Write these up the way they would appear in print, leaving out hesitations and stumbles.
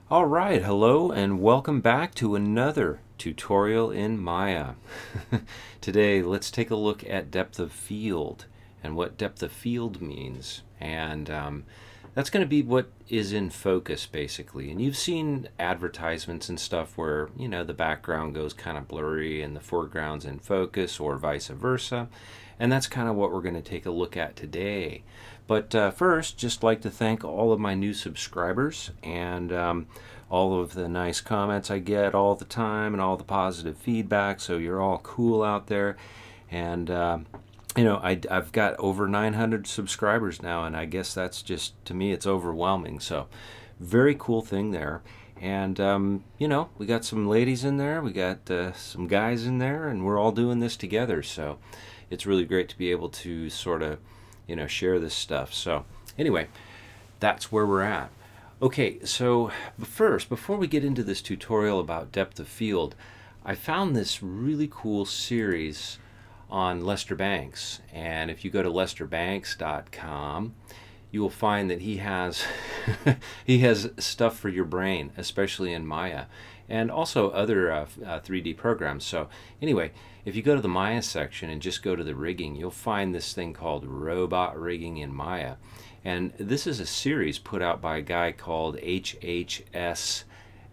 All right, hello and welcome back to another tutorial in Maya. Today, let's take a look at depth of field and what depth of field means. And that's going to be what is in focus, basically. And you've seen advertisements and stuff where, you know, the background goes kind of blurry and the foreground's in focus, or vice versa. And that's kind of what we're going to take a look at today. But first, just like to thank all of my new subscribers and all of the nice comments I get all the time and all the positive feedback. So you're all cool out there. And, you know, I've got over 900 subscribers now, and I guess that's just, to me, it's overwhelming. So very cool thing there. And, you know, we got some ladies in there, we got some guys in there, and we're all doing this together. So it's really great to be able to sort of, you know, share this stuff. So anyway, that's where we're at. Okay, so first, before we get into this tutorial about depth of field, I found this really cool series on Lester Banks. And if you go to lesterbanks.com, you will find that he has he has stuff for your brain, especially in Maya, and also other 3D programs. So anyway, if you go to the Maya section and just go to the rigging, you'll find this thing called Robot Rigging in Maya. And this is a series put out by a guy called HHS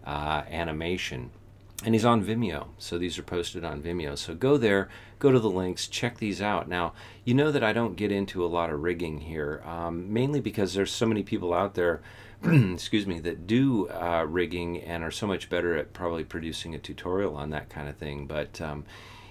Animation. And he's on Vimeo, so these are posted on Vimeo. So go there, go to the links, check these out. Now, you know that I don't get into a lot of rigging here, mainly because there's so many people out there, excuse me, that do rigging and are so much better at probably producing a tutorial on that kind of thing. But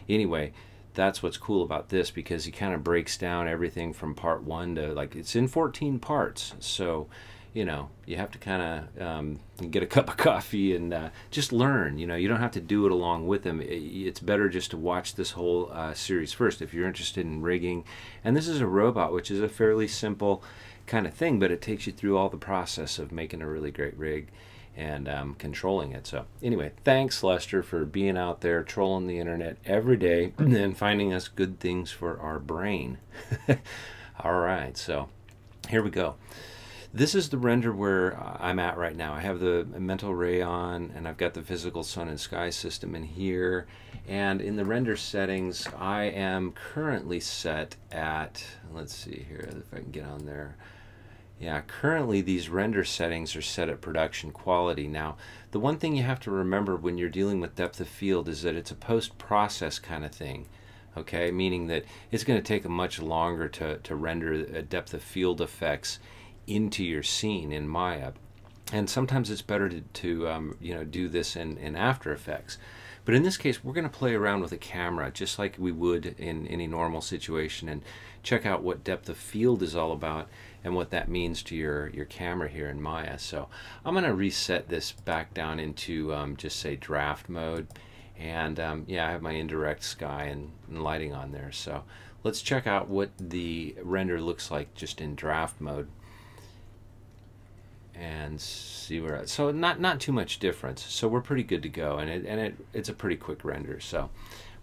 anyway, that's what's cool about this, because he kind of breaks down everything from part 1 to, like, it's in 14 parts. So, you know, you have to kind of get a cup of coffee and just learn. You know, you don't have to do it along with him. It's better just to watch this whole series first if you're interested in rigging. And this is a robot, which is a fairly simple kind of thing, but it takes you through all the process of making a really great rig and controlling it. So anyway, thanks, Lester, for being out there trolling the internet every day and finding us good things for our brain. All right, so here we go. This is the render where I'm at right now. I have the mental ray on, and I've got the physical sun and sky system in here. And in the render settings, I am currently set at, let's see here if I can get on there. Yeah, currently these render settings are set at production quality. Now, the one thing you have to remember when you're dealing with depth of field is that it's a post-process kind of thing. Okay, meaning that it's going to take much longer to render depth of field effects into your scene in Maya, and sometimes it's better to you know, do this in After Effects. But in this case, we're going to play around with a camera just like we would in any normal situation, and check out what depth of field is all about and what that means to your camera here in Maya. So I'm going to reset this back down into just say draft mode, and yeah, I have my indirect sky and lighting on there. So let's check out what the render looks like just in draft mode and see where it's, so not too much difference. So we're pretty good to go, and it's a pretty quick render, so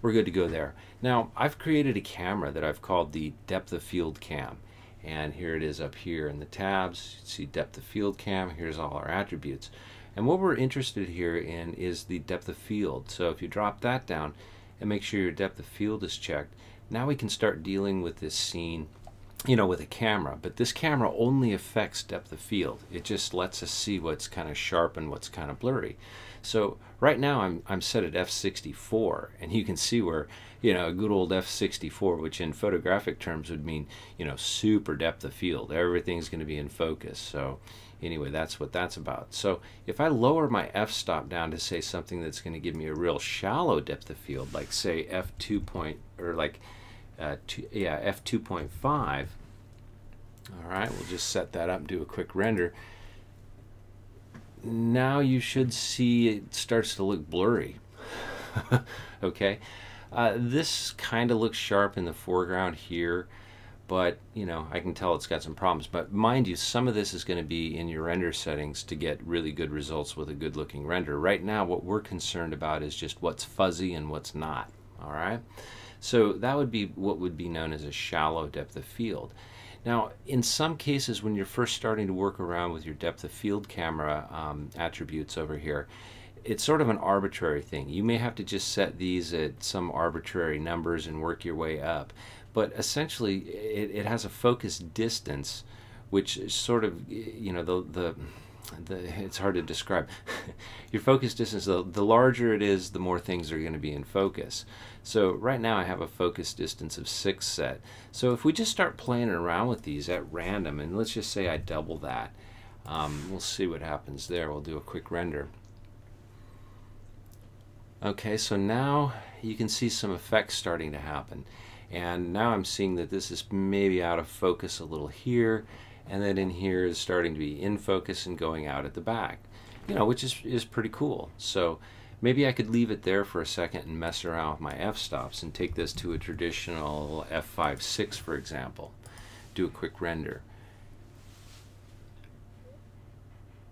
we're good to go there. Now, I've created a camera that I've called the depth of field cam, and here it is up here in the tabs. You see depth of field cam. Here's all our attributes, and what we're interested here in is the depth of field. So if you drop that down and make sure your depth of field is checked, now we can start dealing with this scene, you know, with a camera. But this camera only affects depth of field. It just lets us see what's kind of sharp and what's kind of blurry. So right now I'm set at f64, and you can see where, you know, a good old f64, which in photographic terms would mean, you know, super depth of field. Everything's going to be in focus. So anyway, that's what that's about. So if I lower my f-stop down to say something that's going to give me a real shallow depth of field, like say f2 point, or like f2.5. All right, we'll just set that up and do a quick render. Now you should see it starts to look blurry. Okay, this kind of looks sharp in the foreground here, but you know, I can tell it's got some problems. But mind you, some of this is going to be in your render settings to get really good results with a good looking render. Right now what we're concerned about is just what's fuzzy and what's not. All right, so that would be what would be known as a shallow depth of field. Now, in some cases, when you're first starting to work around with your depth of field camera attributes over here, it's sort of an arbitrary thing. You may have to just set these at some arbitrary numbers and work your way up. But essentially, it has a focus distance, which is sort of, you know, it's hard to describe. Your focus distance, the larger it is, the more things are going to be in focus. So right now I have a focus distance of 6 set. So if we just start playing around with these at random, and let's just say I double that, we'll see what happens there. We'll do a quick render. Okay, so now you can see some effects starting to happen. And now I'm seeing that this is maybe out of focus a little here, and then in here is starting to be in focus and going out at the back, you know, which is pretty cool. So maybe I could leave it there for a second and mess around with my f-stops and take this to a traditional f5.6, for example. Do a quick render.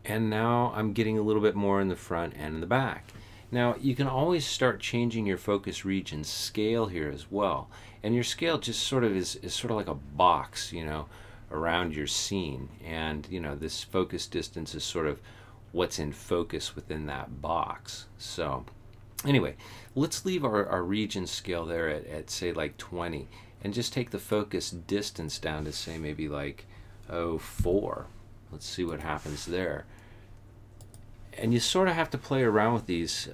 And now I'm getting a little bit more in the front and in the back. Now you can always start changing your focus region scale here as well. And your scale just sort of is sort of like a box, you know, around your scene. And, you know, this focus distance is sort of what's in focus within that box. So anyway, let's leave our region scale there at say like 20, and just take the focus distance down to say maybe like 4. Let's see what happens there. And you sort of have to play around with these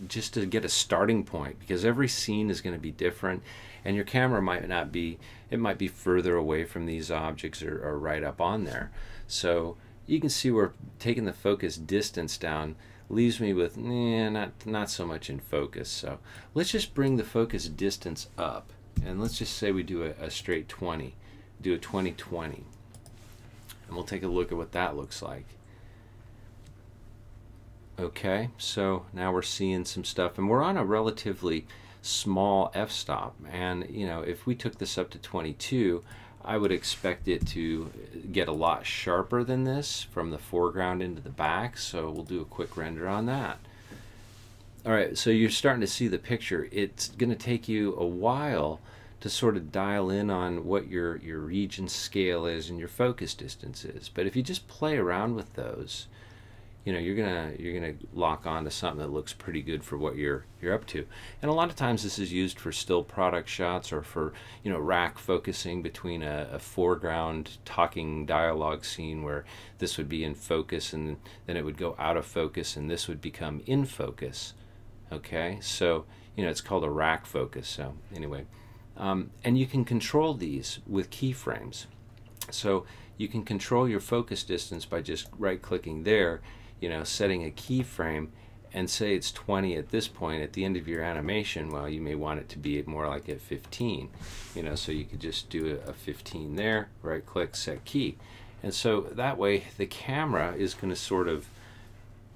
just to get a starting point, because every scene is going to be different, and your camera might not be, it might be further away from these objects or right up on there. So you can see where taking the focus distance down leaves me with not so much in focus. So let's just bring the focus distance up, and let's just say we do a straight 20, do a 20-20, and we'll take a look at what that looks like. Okay, so now we're seeing some stuff, and we're on a relatively small f-stop, and you know, if we took this up to 22, I would expect it to get a lot sharper than this from the foreground into the back. So we'll do a quick render on that. Alright, so you're starting to see the picture. It's going to take you a while to sort of dial in on what your region scale is and your focus distance is, but if you just play around with those, you know, you're gonna lock on to something that looks pretty good for what you're up to. And a lot of times this is used for still product shots, or for, you know, rack focusing between a foreground talking dialogue scene where this would be in focus and then it would go out of focus and this would become in focus. Okay, so you know, it's called a rack focus. So anyway, and you can control these with keyframes. So you can control your focus distance by just right-clicking there, you know, setting a keyframe, and say it's 20 at this point. At the end of your animation, well, you may want it to be more like at 15, you know, so you could just do a 15 there, right click, set key. And so that way the camera is going to sort of,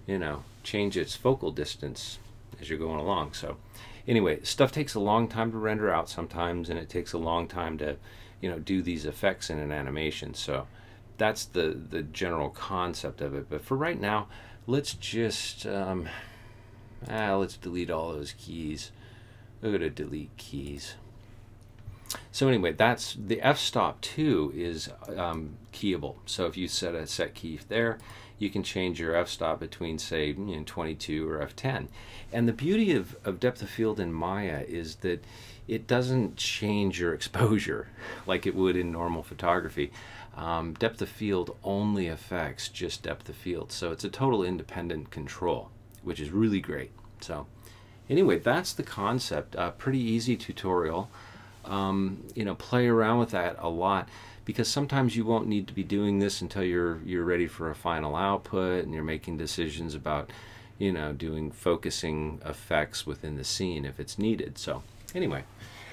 you know, change its focal distance as you're going along. So anyway, stuff takes a long time to render out sometimes, and it takes a long time to, you know, do these effects in an animation. So that's the general concept of it. But for right now, let's just let's delete all those keys. We'll go to delete keys. So anyway, that's the f-stop 2 is keyable. So if you set a set key there, you can change your f-stop between, say, you know, 22 or f10. And the beauty of depth of field in Maya is that it doesn't change your exposure like it would in normal photography. Depth of field only affects just depth of field, so it's a total independent control, which is really great. So anyway, that's the concept. Pretty easy tutorial. You know, play around with that a lot, because sometimes you won't need to be doing this until you're ready for a final output and you're making decisions about, you know, doing focusing effects within the scene if it's needed. So anyway,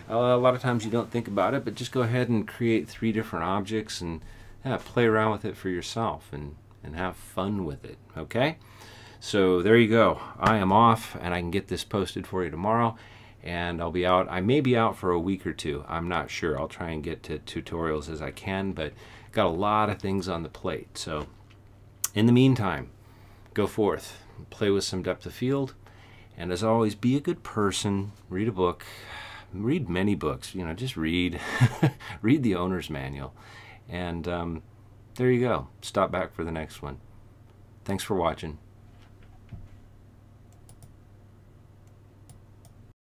a lot of times you don't think about it, but just go ahead and create 3 different objects and play around with it for yourself and have fun with it. Okay, so there you go. I am off, and I can get this posted for you tomorrow, and I'll be out. I may be out for a week or 2. I'm not sure. I'll try and get to tutorials as I can, but got a lot of things on the plate. So in the meantime, go forth, play with some depth of field, and as always, be a good person, read a book, read many books. You know, just read, read the owner's manual. And there you go. Stop back for the next one. Thanks for watching.